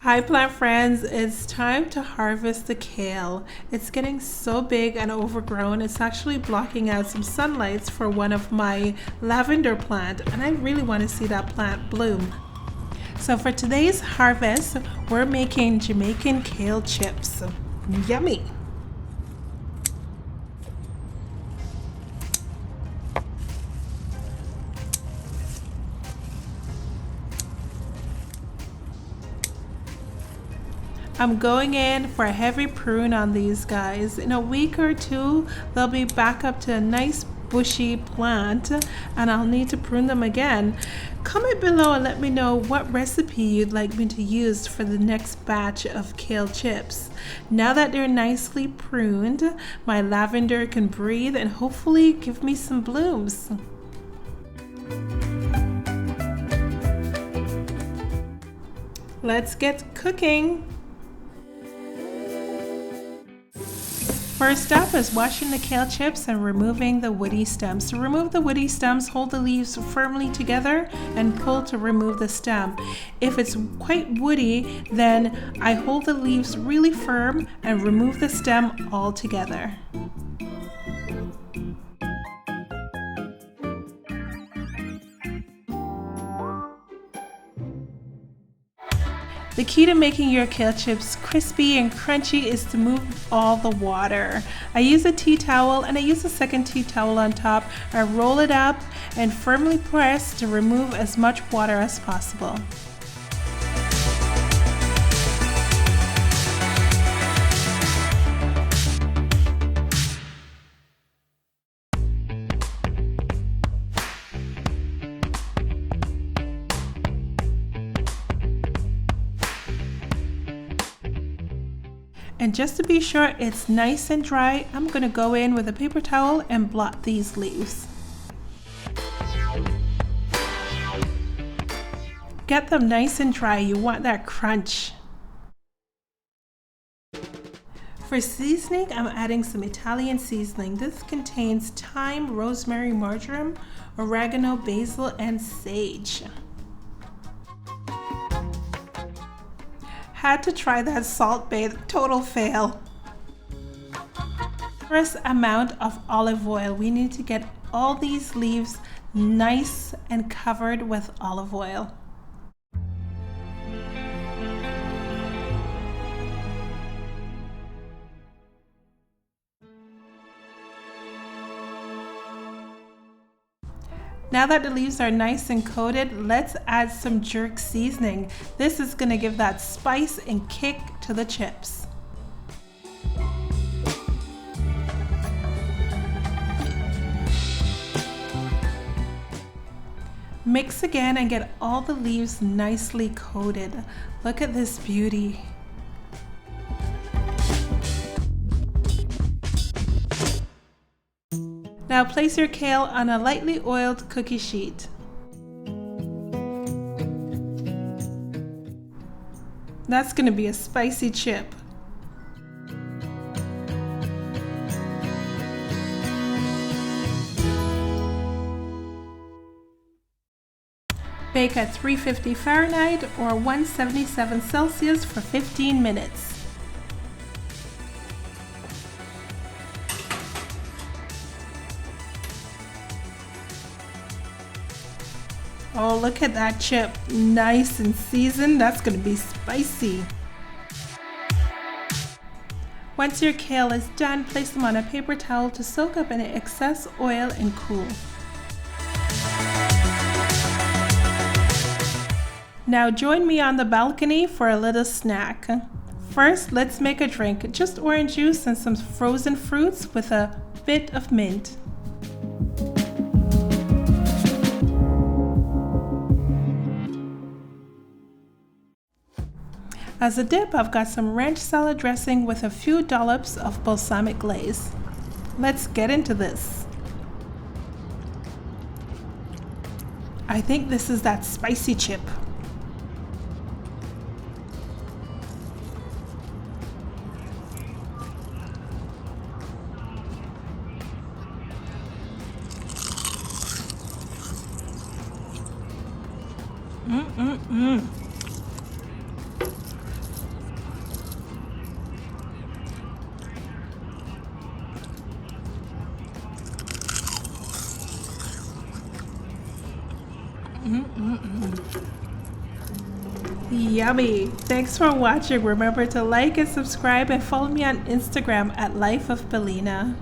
Hi plant friends, it's time to harvest the kale. It's getting so big and overgrown, it's actually blocking out some sunlight for one of my lavender plant, and I really want to see that plant bloom. So for today's harvest, we're making Jamaican kale chips. Yummy! I'm going in for a heavy prune on these guys. In a week or two, they'll be back up to a nice bushy plant and I'll need to prune them again. Comment below and let me know what recipe you'd like me to use for the next batch of kale chips. Now that they're nicely pruned, my lavender can breathe and hopefully give me some blooms. Let's get cooking. First up is washing the kale chips and removing the woody stems. To remove the woody stems, hold the leaves firmly together and pull to remove the stem. If it's quite woody, then I hold the leaves really firm and remove the stem altogether. The key to making your kale chips crispy and crunchy is to move all the water. I use a tea towel and I use a second tea towel on top. I roll it up and firmly press to remove as much water as possible. And just to be sure it's nice and dry, I'm going to go in with a paper towel and blot these leaves. Get them nice and dry, you want that crunch. For seasoning, I'm adding some Italian seasoning. This contains thyme, rosemary, marjoram, oregano, basil, and sage. Had to try that salt bath, total fail. First amount of olive oil. We need to get all these leaves nice and covered with olive oil. Now that the leaves are nice and coated, let's add some jerk seasoning. This is going to give that spice and kick to the chips. Mix again and get all the leaves nicely coated. Look at this beauty. Now place your kale on a lightly oiled cookie sheet. That's going to be a spicy chip. Bake at 350 Fahrenheit or 177 Celsius for 15 minutes. Oh, look at that chip, nice and seasoned. That's going to be spicy. Once your kale is done, place them on a paper towel to soak up any excess oil and cool. Now join me on the balcony for a little snack. First, let's make a drink. Just orange juice and some frozen fruits with a bit of mint. As a dip, I've got some ranch salad dressing with a few dollops of balsamic glaze. Let's get into this. I think this is that spicy chip. Yummy. Thanks for watching. Remember to like and subscribe and follow me on Instagram at Life of Belina.